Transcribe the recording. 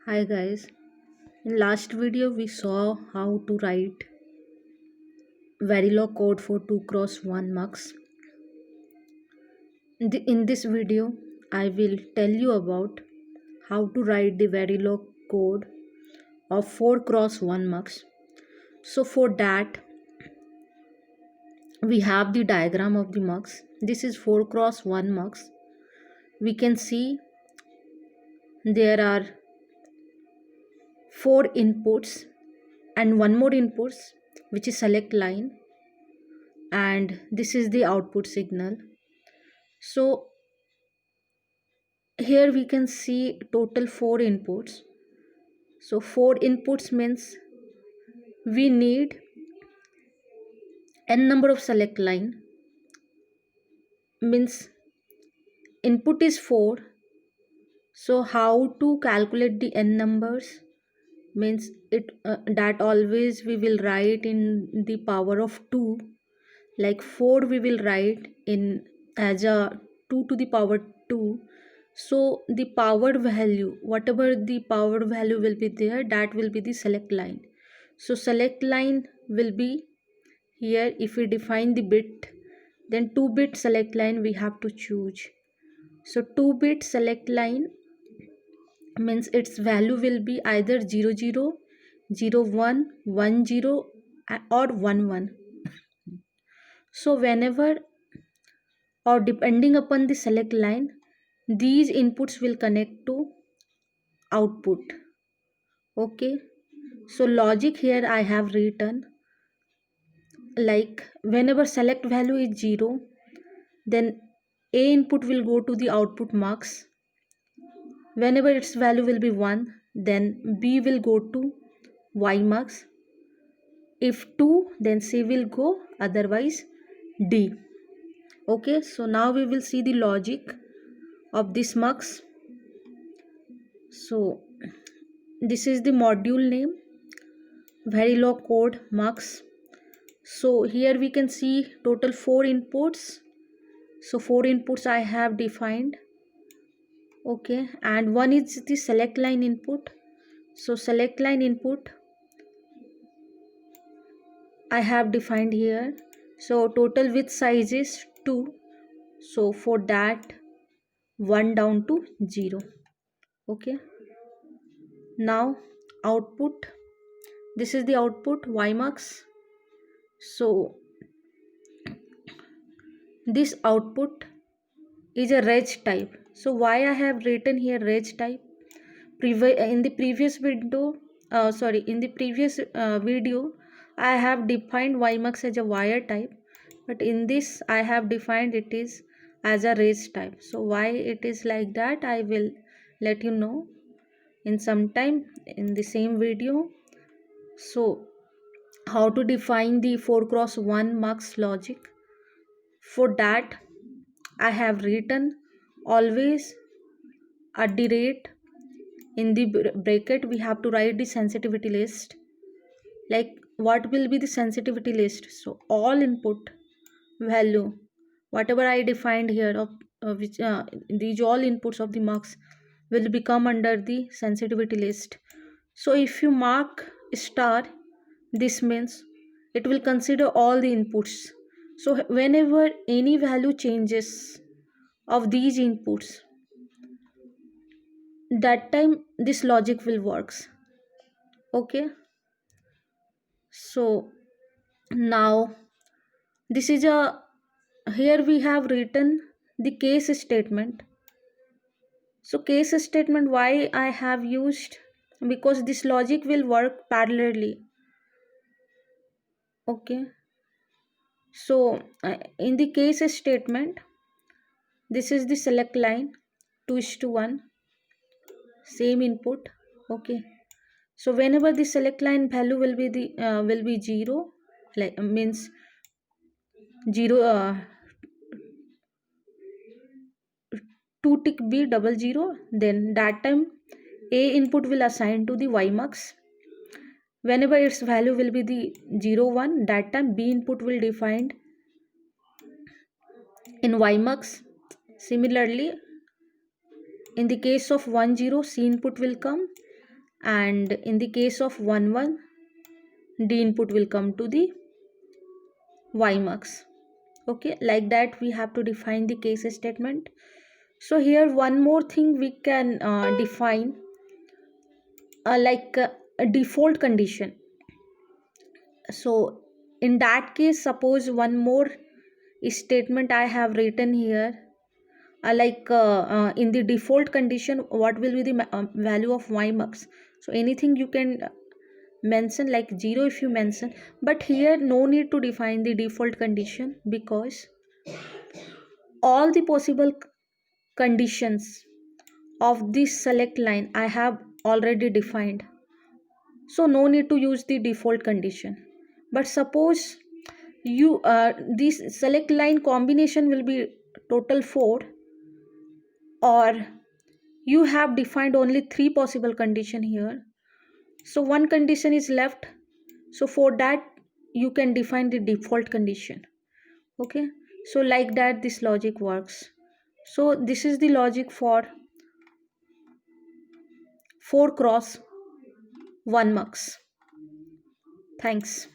Hi guys. In last video we saw how to write Verilog code for 2 cross 1 mux. In this video I will tell you about how to write the Verilog code of 4 cross 1 mux. So for that we have the diagram of the mux. This is 4 cross 1 mux. We can see there are 4 inputs and one more inputs, which is select line, and this is the output signal. So here we can see total 4 inputs. So 4 inputs means we need n number of select line, means input is 4. So how to calculate the n numbers, means it that always we will write in the power of 2. Like 4 we will write in as a 2 to the power 2. So the power value, whatever the power value will be there, that will be the select line. So select line will be here. If we define the bit, then 2-bit select line we have to choose. So 2-bit select line means its value will be either 00, 01, 10 or 11. So whenever or depending upon the select line, these inputs will connect to output. Okay, so logic here I have written, like whenever select value is 0, then a input will go to the output mux. Whenever its value will be 1, then b will go to y mux. If 2, then c will go, otherwise d. Okay, so now we will see the logic of this mux. So this is the module name, Verilog code mux. So here we can see total 4 inputs. So 4 inputs I have defined. Okay, and one is the select line input. So select line input I have defined here. So total width size is 2. So for that 1 down to 0. Okay, now output, this is the output y mux. So this output is a reg type. So why I have written here reg type? In the previous video I have defined YMux as a wire type, but in this I have defined it is as a reg type. So why it is like that, I will let you know in some time in the same video. So how to define the 4 cross 1 mux logic? For that I have written always at the rate, in the bracket we have to write the sensitivity list. Like what will be the sensitivity list? So all input value, whatever I defined here of which these all inputs of the mux will become under the sensitivity list. So if you mark star, this means it will consider all the inputs. So whenever any value changes of these inputs, that time this logic will works. Okay, so now this is a, here we have written the case statement. So case statement why I have used, because this logic will work parallelly. Okay, so in the case statement, this is the select line 2:1, same input. Okay, so whenever the select line value will be 0, like means 0 2 tick b 00, then that time a input will assign to the y mux. Whenever its value will be the 01, that time b input will defined in y mux. Similarly, in the case of 10, c input will come, and in the case of 1 1, D input will come to the Y mux. Okay, like that we have to define the case statement. So here one more thing we can define, like a default condition. So in that case, suppose one more statement I have written here, in the default condition, what will be the value of Y mux. So anything you can mention, like 0 if you mention, but here no need to define the default condition, because all the possible conditions of this select line I have already defined, so no need to use the default condition. But suppose you this select line combination will be total 4, or you have defined only 3 possible condition here, so one condition is left, so for that you can define the default condition. Okay, so like that this logic works. So this is the logic for 4 cross 1 mux. Thanks.